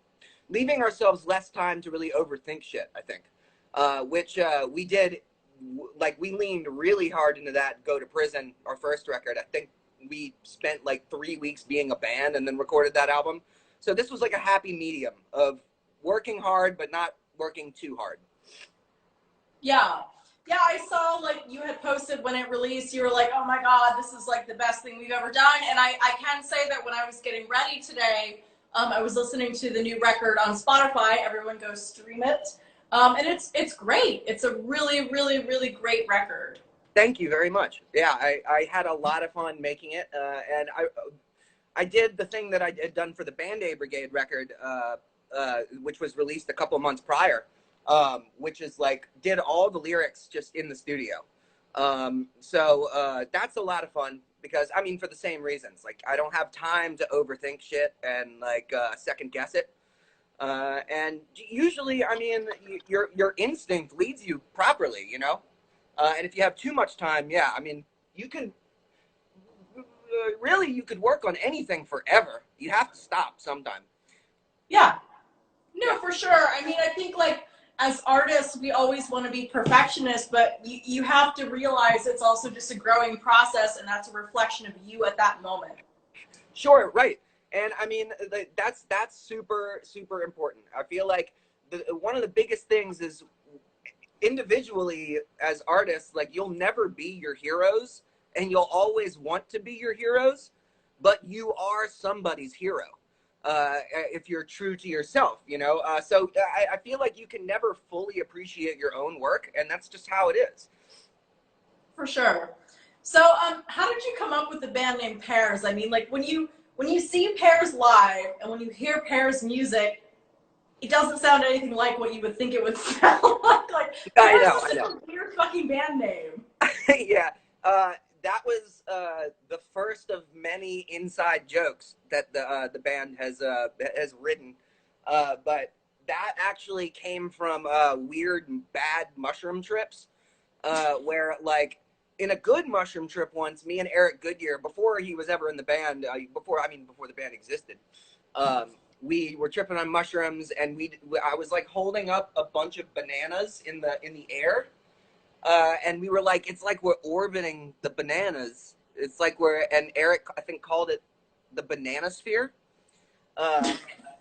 leaving ourselves less time to really overthink shit, I think. Which we did, like, we leaned really hard into that Go to Prison, our first record. I think we spent like 3 weeks being a band and then recorded that album. So this was like a happy medium of working hard, but not working too hard. Yeah. Yeah, I saw like you had posted when it released, you were like, oh my God, this is like the best thing we've ever done. And I can say that when I was getting ready today, I was listening to the new record on Spotify. Everyone go stream it. And it's great. It's a really, really, really great record. Thank you very much. Yeah, I had a lot of fun making it, and I did the thing that I had done for the BANDAID Brigade record, which was released a couple months prior, which is like did all the lyrics just in the studio. So that's a lot of fun because I mean for the same reasons. Like I don't have time to overthink shit and like second guess it. And usually, I mean, your instinct leads you properly, you know. And if you have too much time, yeah, I mean, you can really you could work on anything forever. You have to stop sometime. Yeah. No, for sure. I mean, I think like as artists, we always want to be perfectionists, but you have to realize it's also just a growing process, and that's a reflection of you at that moment. Sure, right. And I mean, that's super, super important. I feel like one of the biggest things is individually as artists, like you'll never be your heroes and you'll always want to be your heroes, but you are somebody's hero if you're true to yourself, you know? So I feel like you can never fully appreciate your own work, and that's just how it is. For sure. So how did you come up with the band name Pears? I mean, like when you see Pears live and when you hear Pears music, it doesn't sound anything like what you would think it would sound like. Like Pears is such a weird fucking band name. Yeah. That was the first of many inside jokes that the band has written, but that actually came from weird bad mushroom trips, where like in a good mushroom trip once, me and Eric Goodyear, before he was ever in the band, before the band existed, we were tripping on mushrooms, and I was like holding up a bunch of bananas in the air. And we were like, it's like we're orbiting the bananas. It's like and Eric, I think, called it the banana sphere.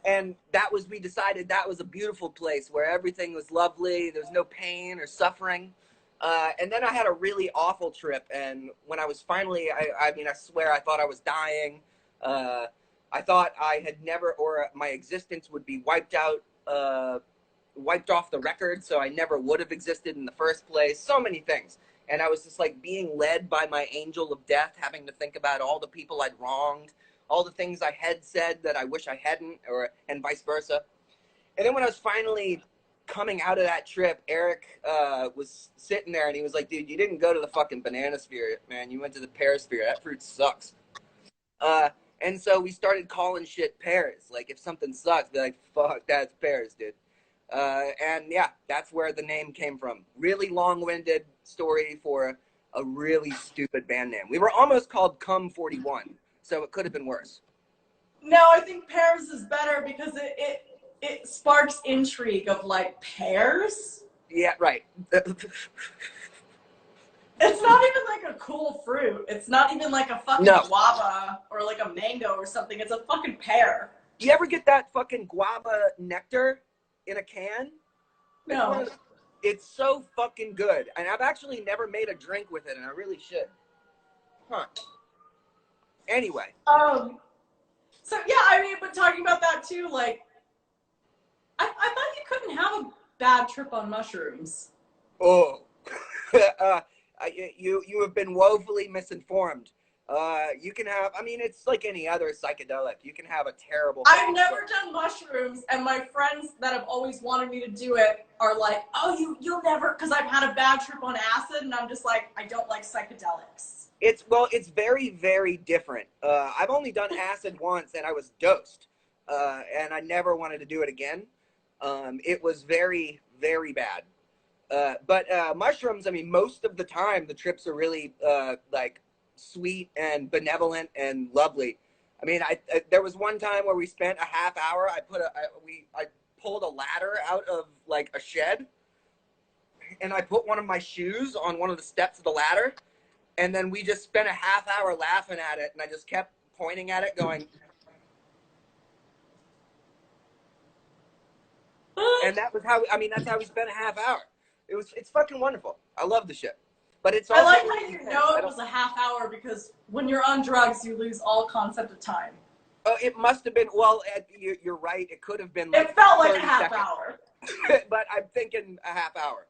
And we decided that was a beautiful place where everything was lovely. There's no pain or suffering. And then I had a really awful trip. And when I was finally, I mean, I swear I thought I was dying. I thought I had never, or my existence would be wiped off the record, so I never would have existed in the first place. So many things. And I was just like being led by my angel of death, having to think about all the people I'd wronged, all the things I had said that I wish I hadn't, and vice versa. And then when I was finally coming out of that trip, Eric was sitting there and he was like, dude, you didn't go to the fucking banana sphere, man. You went to the pear sphere. That fruit sucks. And so we started calling shit pears. Like if something sucks, be like, fuck, that's pears, dude. And yeah, that's where the name came from. Really long-winded story for a really stupid band name. We were almost called Cum 41, so it could have been worse. No, I think Pears is better because it sparks intrigue of like pears. Yeah, right. It's not even like a cool fruit. It's not even like a fucking guava or like a mango or something. It's a fucking pear. Do you ever get that fucking guava nectar in a can? No. It's so fucking good. And I've actually never made a drink with it, and I really should. Huh. Anyway. So yeah, I mean, but talking about that too, like, I thought you couldn't have a bad trip on mushrooms. Oh. You have been woefully misinformed. You can have, I mean, it's like any other psychedelic. You can have a terrible. I've never done mushrooms, and my friends that have always wanted me to do it are like, oh, you'll never, because I've had a bad trip on acid, and I'm just like, I don't like psychedelics. It's very, very different. I've only done acid once, and I was dosed, and I never wanted to do it again. It was very, very bad. But mushrooms, I mean, most of the time, the trips are really like sweet and benevolent and lovely. I mean, there was one time where we spent a half hour. I pulled a ladder out of like a shed, and I put one of my shoes on one of the steps of the ladder, and then we just spent a half hour laughing at it, and I just kept pointing at it, going. And that was how. I mean, that's how we spent a half hour. It's fucking wonderful. I love the shit. But it's also I like how you know it was a half hour, because when you're on drugs, you lose all concept of time. Oh, it must have been. Well, you're right. It could have been. Like it felt like a 30 half seconds. hour. But I'm thinking a half hour.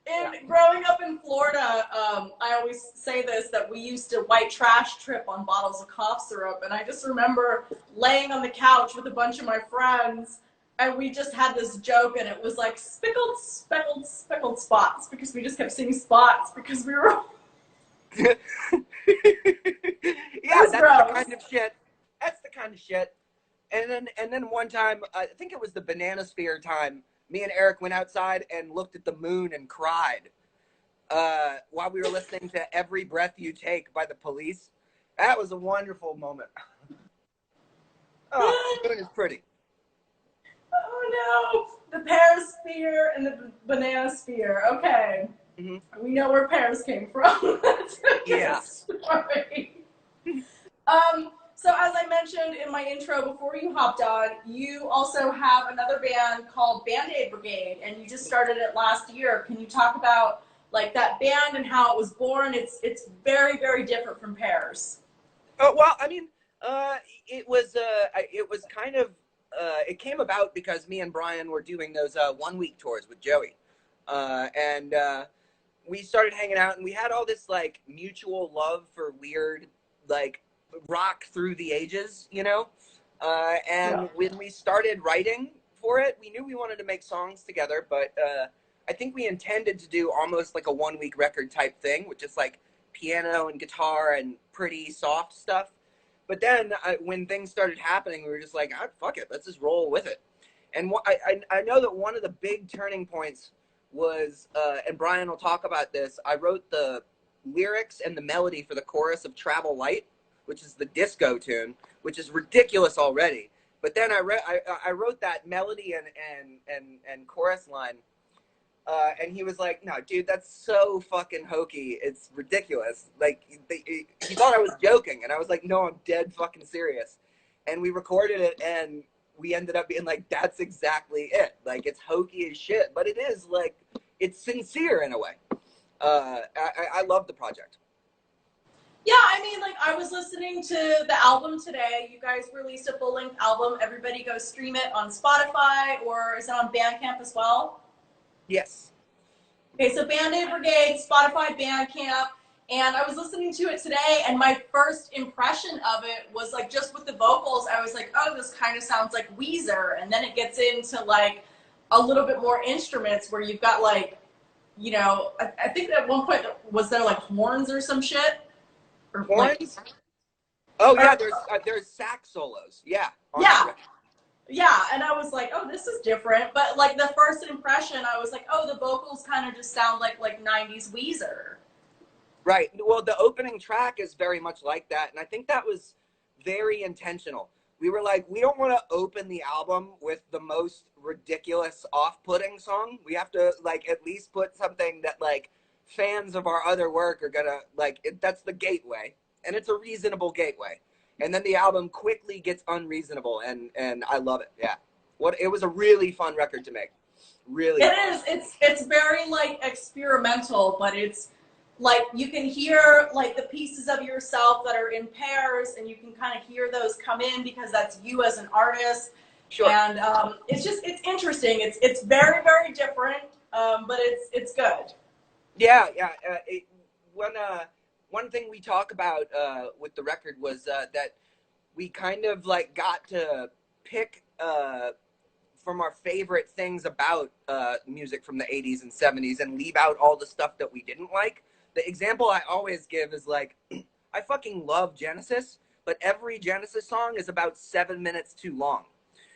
And growing up in in Florida, I always say this, that we used to white trash trip on bottles of cough syrup. And I just remember laying on the couch with a bunch of my friends, and we just had this joke, and it was like speckled, speckled, speckled spots, because we just kept seeing spots because we were. Yeah, that's gross. the kind of shit. That's the kind of shit. And then one time, I think it was the Banana Sphere time, me and Eric went outside and looked at the moon and cried while we were listening to Every Breath You Take by the Police. That was a wonderful moment. Oh, the moon is pretty. Oh no, the pear sphere and the banana sphere. Okay. We know where pears came from. That's a Yeah. story. So as I mentioned in my intro before you hopped on, you also have another band called BANDAID BRIGADE, and you just started it last year. Can you talk about like that band and how it was born? It's very, very different from Pears. Oh, well, I mean, it was kind of, it came about because me and Brian were doing those 1 week tours with Joey. And we started hanging out, and we had all this like mutual love for weird, like rock through the ages, you know? And when we started writing for it, we knew we wanted to make songs together, but I think we intended to do almost like a 1 week record type thing with just like piano and guitar and pretty soft stuff. But then when things started happening, we were just like, fuck it, let's just roll with it. And I know that one of the big turning points was, and Brian will talk about this, I wrote the lyrics and the melody for the chorus of Travel Light, which is the disco tune, which is ridiculous already. But then I wrote that melody and chorus line, and he was like, no, dude, that's so fucking hokey. It's ridiculous. Like, he thought I was joking, and I was like, no, I'm dead fucking serious. And we recorded it, and we ended up being like, that's exactly it. Like, it's hokey as shit, but it is like, it's sincere in a way. I love the project. Yeah, I mean, like, I was listening to the album today. You guys released a full-length album. Everybody go stream it on Spotify, or is it on Bandcamp as well? Yes. Okay, so BANDAID BRIGADE, Spotify, Bandcamp, and I was listening to it today, and my first impression of it was, like, just with the vocals, I was like, oh, this kind of sounds like Weezer, and then it gets into, like, a little bit more instruments where you've got, like, you know, I think at one point, was there, like, horns or some shit? Or horns? Oh, yeah, there's sax solos. Yeah. Yeah. Yeah, and I was like, oh, this is different. But, like, the first impression, I was like, oh, the vocals kind of just sound like 90s Weezer. Right. Well, the opening track is very much like that, and I think that was very intentional. We were like, we don't want to open the album with the most ridiculous, off-putting song. We have to, like, at least put something that, like, fans of our other work are gonna, like, that's the gateway. And it's a reasonable gateway. And then the album quickly gets unreasonable, and I love it. Yeah. It was a really fun record to make. Really. It is. It's very, like, experimental, but it's, like, you can hear, like, the pieces of yourself that are in pairs, and you can kind of hear those come in because that's you as an artist. Sure. And it's interesting. It's very, very different, but it's good. Yeah, yeah. One thing we talk about with the record was that we kind of like got to pick from our favorite things about music from the 80s and 70s and leave out all the stuff that we didn't like. The example I always give is like, I fucking love Genesis, but every Genesis song is about 7 minutes too long.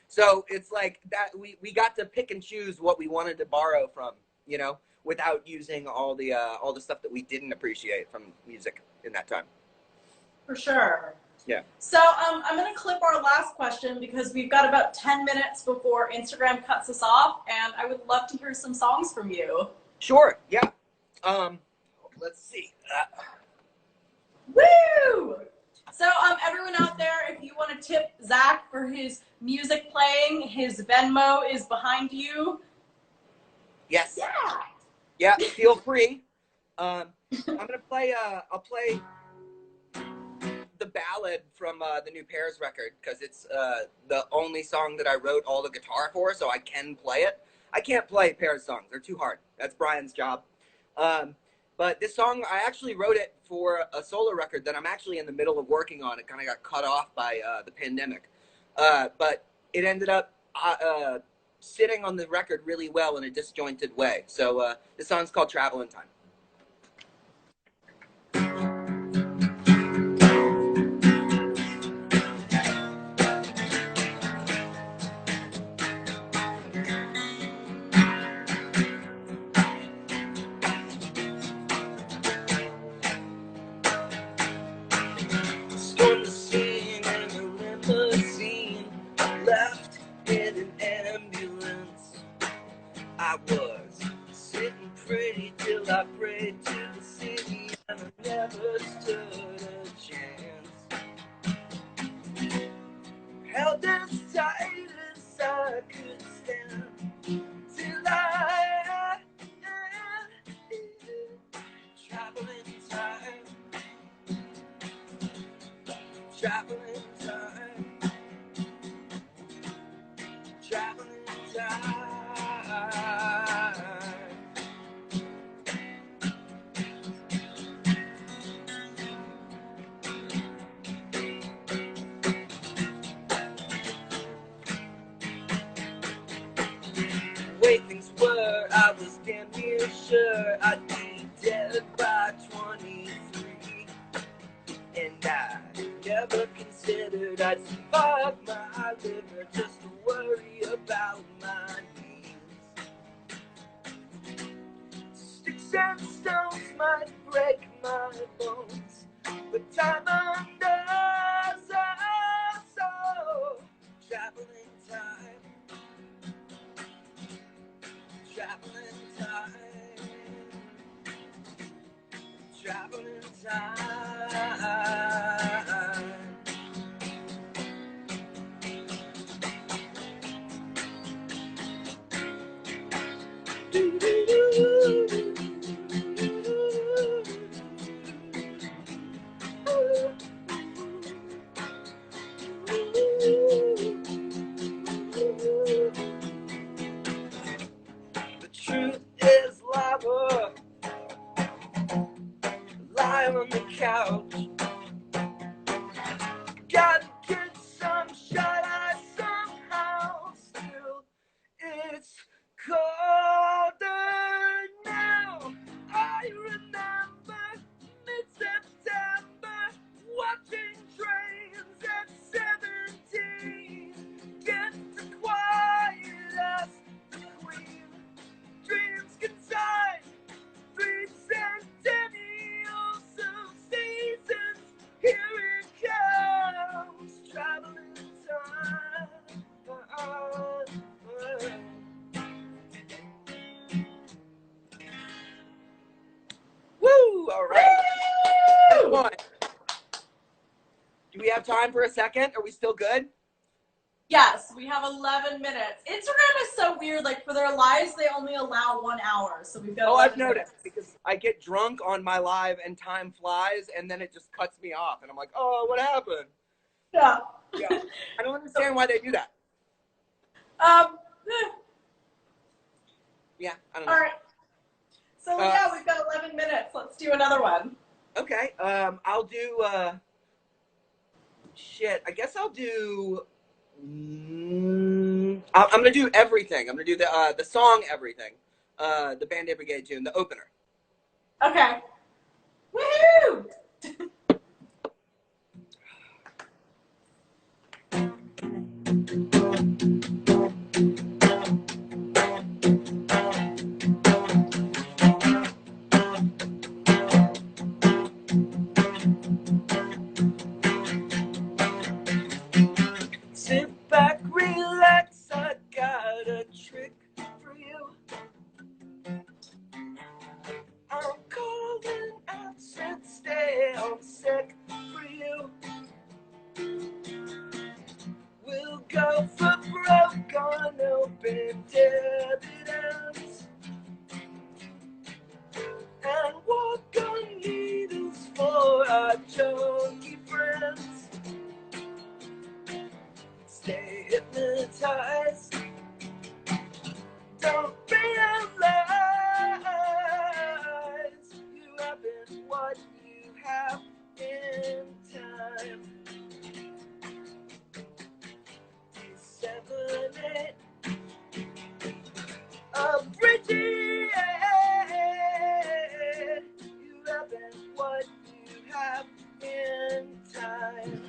So it's like that we got to pick and choose what we wanted to borrow from, you know, without using all the stuff that we didn't appreciate from music in that time. For sure. Yeah. So I'm going to clip our last question because we've got about 10 minutes before Instagram cuts us off, and I would love to hear some songs from you. Sure. Yeah. Let's see. Woo! So everyone out there, if you want to tip Zach for his music playing, his Venmo is behind you. Yes. Yeah. Yeah, feel free. I'm gonna play. I'll play the ballad from the new Pears record because it's the only song that I wrote all the guitar for, so I can play it. I can't play Pears songs; they're too hard. That's Brian's job. But this song, I actually wrote it for a solo record that I'm actually in the middle of working on. It kind of got cut off by the pandemic. But it ended up sitting on the record really well in a disjointed way. So this song's called Travelin' Time. I was sitting pretty till I prayed to the city, and I never stood a chance. Held as tight as I could stand till I traveling time, traveling time, traveling time. Way things were, I was damn near sure I'd be dead by 23, and I never considered I'd survive my liver just to worry about my knees. Sticks and stones might break my bones, but time undoes us all. Traveling time, traveling time, traveling time. The truth is lava, lie on the couch. Gotta get some shut eye somehow. Still, it's colder now. I remember mid-September watching trains at 17. Get to quiet as the queen. Dreams consign 3 centennials of seasons. Here it comes, traveling time. Woo! All right. Come on. Do we have time for a second? Are we still good? Yes, we have 11 minutes. Instagram is so weird. Like, for their lives, they only allow 1 hour. So we've got. Oh, I've 11 noticed because I get drunk on my live and time flies, and then it just cuts me off, and I'm like, oh, what happened? Yeah. Yeah. I don't understand why they do that. Yeah, I don't know. All right. So yeah, we've got 11 minutes. Let's do another one. Okay. I'll do. Shit. I guess I'll do. I'm gonna do everything. I'm gonna do the song Everything, the Band-Aid Brigade tune, the opener. Okay. Woohoo! Sit back, relax. I got a trick for you. I'm calling out since stay on sick for you. We'll go for broke on open dividends and walk on needles for our junkie friends. Stay hypnotized. Don't realize you what you have in time. Disseminate a Bridget. You haven't what you have in time.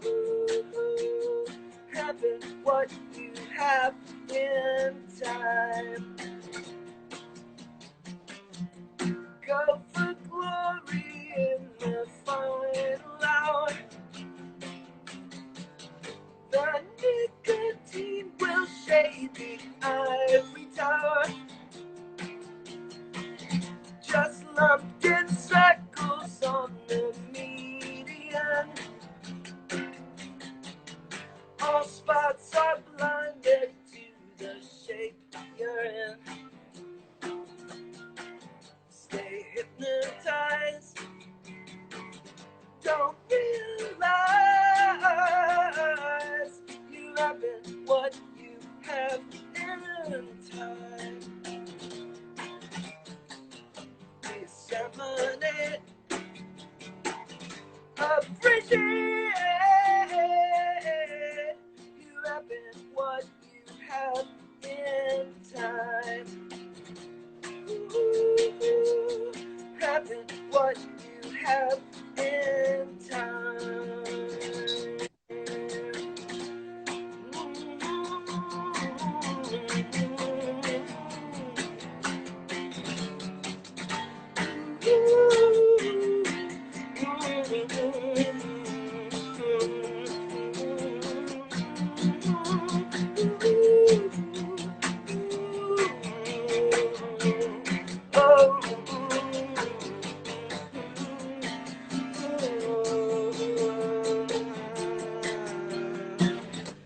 Ooh, haven't what you have in time. Go for glory in the final hour. The nicotine will shade the ivory tower. Just lumped in circles on the median. All spots are blinded to the shape you're in. Stay hypnotized. Don't realize you haven't what you have in time. Disseminate a Bridget. You haven't what you have in time. Ooh, haven't what you have in time.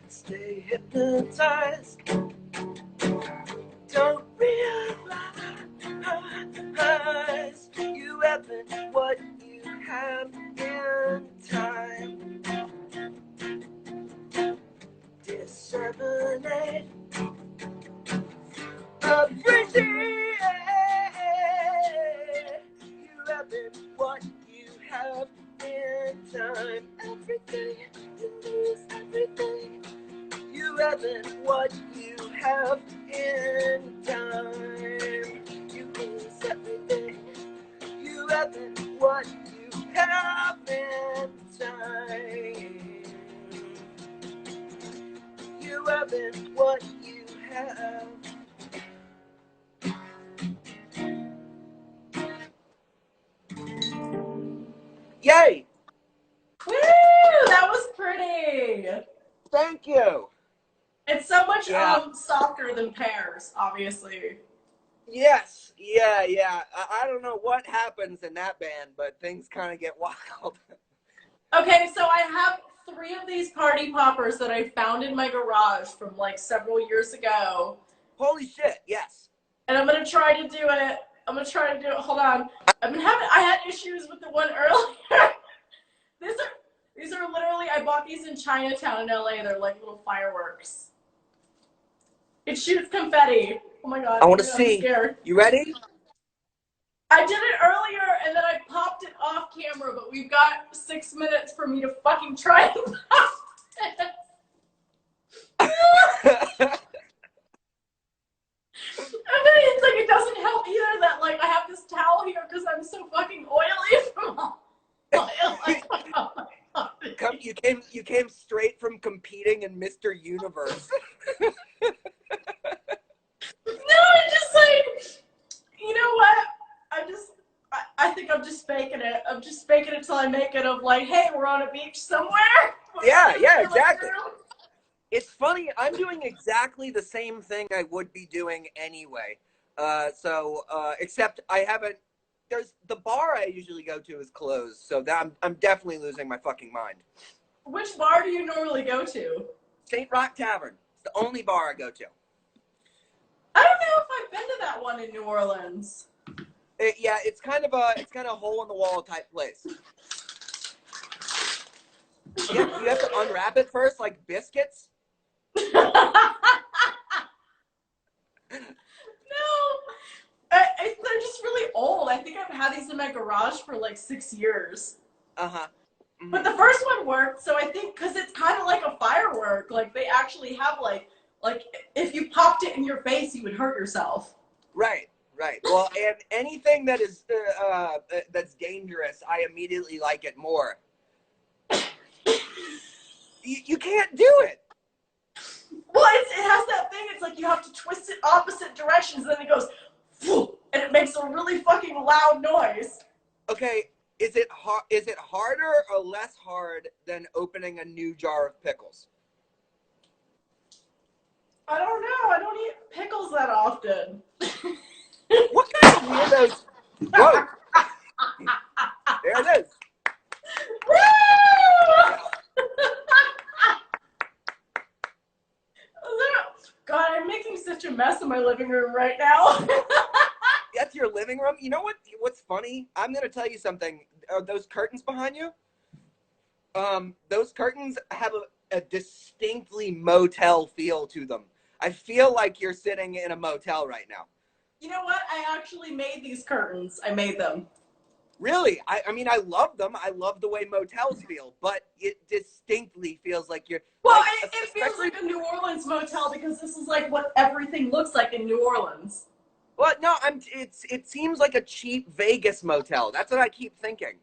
Stay hypnotized. Don't realize you haven't what you have in time. Disseminate a Bridget. You haven't what you have in time. Everything you lose, everything. You haven't what you have in time. You lose everything. You haven't what you have in time. You haven't what you have. Yay! Woo! That was pretty. Thank you. It's so much Yeah. softer than Pears, obviously. Yes, yeah. I don't know what happens in that band, but things kind of get wild. Okay, so I have 3 of these party poppers that I found in my garage from like several years ago. Holy shit, yes. And I'm gonna try to do it. Hold on. I had issues with the one earlier. These are literally, I bought these in Chinatown in LA. They're like little fireworks. It shoots confetti. Oh my god. I want to I'm see. scared. You ready? I did it earlier and then I popped it off camera, but we've got 6 minutes for me to fucking try and pop it. And then it's like, it doesn't help either that like I have this towel here because I'm so fucking oily from all oil. Like, oh my god. You came straight from competing in Mr. Universe. No, I'm just like, you know what? I think I'm just faking it. I'm just faking it till I make it of like, hey, we're on a beach somewhere. Yeah, exactly. It's funny, I'm doing exactly the same thing I would be doing anyway. Except I haven't, the bar I usually go to is closed, so I'm definitely losing my fucking mind. Which bar do you normally go to? St. Rock Tavern. It's the only bar I go to. I don't know if I've been to that one in New Orleans. It's kind of a hole in the wall type place. You have to unwrap it first, like biscuits. No, they're just really old. I think I've had these in my garage for like 6 years. Uh-huh. Mm-hmm. But the first one worked, so I think because it's kind of like a firework. Like they actually have like if you popped it in your face, you would hurt yourself. Right. Well, and anything that is that's dangerous, I immediately like it more. You can't do it. Well, it has that thing. It's like you have to twist it opposite directions, and then it goes, and it makes a really fucking loud noise. Okay, is it harder or less hard than opening a new jar of pickles? I don't know. I don't eat pickles that often. What kind of weirdos? Whoa! There it is. Woo! God, I'm making such a mess in my living room right now. That's your living room? You know what's funny? I'm going to tell you something. Are those curtains behind you? Those curtains have a distinctly motel feel to them. I feel like you're sitting in a motel right now. You know what? I actually made these curtains. I made them. Really? I mean, I love them. I love the way motels feel, but it distinctly feels like you're... Well, like, it feels like a New Orleans motel because this is like what everything looks like in New Orleans. Well, no, it seems like a cheap Vegas motel. That's what I keep thinking.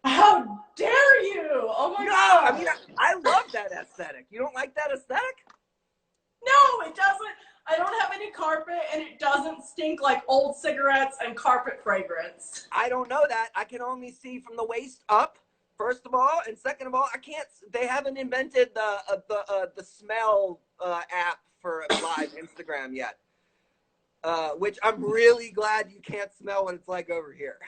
How dare you? Oh my God. No, I mean, I love that aesthetic. You don't like that aesthetic? No, it doesn't. I don't have any carpet, and it doesn't stink like old cigarettes and carpet fragrance. I don't know that. I can only see from the waist up, first of all, and second of all, I can't. They haven't invented the smell app for live Instagram yet, which I'm really glad you can't smell what it's like over here.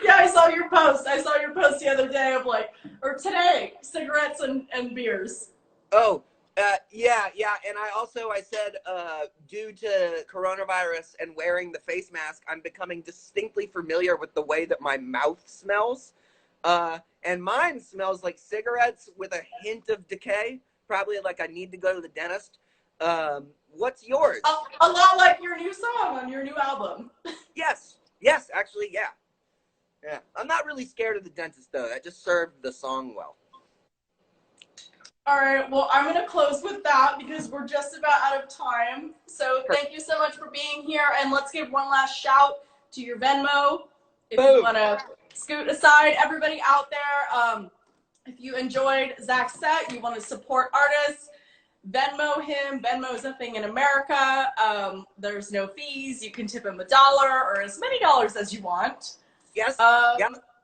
Yeah, I saw your post. I saw your post the other day of like, or today, cigarettes and beers. Oh. Yeah, and I said, due to coronavirus and wearing the face mask, I'm becoming distinctly familiar with the way that my mouth smells, and mine smells like cigarettes with a hint of decay, probably like I need to go to the dentist. What's yours? A lot like your new song on your new album. Yes, actually, yeah. I'm not really scared of the dentist, though. That just served the song well. All right, well, I'm going to close with that because we're just about out of time. So thank you so much for being here. And let's give one last shout to your Venmo. If you want to scoot aside, everybody out there, if you enjoyed Zach's set, you want to support artists, Venmo him. Venmo is a thing in America. There's no fees. You can tip him $1 or as many dollars as you want. Yes,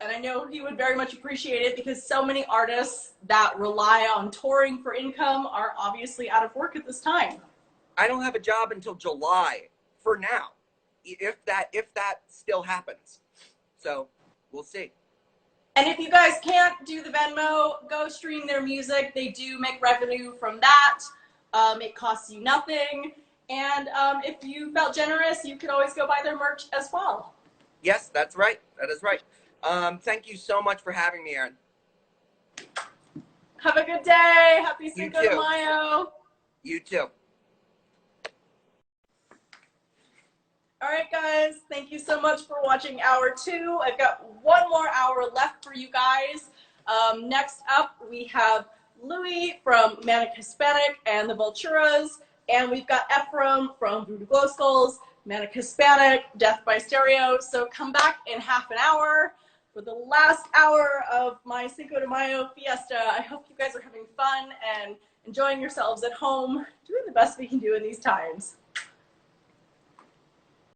And I know he would very much appreciate it because so many artists that rely on touring for income are obviously out of work at this time. I don't have a job until July for now, if that still happens. So we'll see. And if you guys can't do the Venmo, go stream their music. They do make revenue from that. It costs you nothing. And if you felt generous, you could always go buy their merch as well. Yes, that's right. That is right. Thank you so much for having me, Erin. Have a good day. Happy Cinco de too. Mayo. You too. All right, guys. Thank you so much for watching hour 2. I've got one more hour left for you guys. Next up, we have Louis from Manic Hispanic and the Vulturas. And we've got Ephraim from Voodoo Glow Skulls, Manic Hispanic, Death by Stereo. So come back in half an hour for the last hour of my Cinco de Mayo fiesta. I hope you guys are having fun and enjoying yourselves at home, doing the best we can do in these times.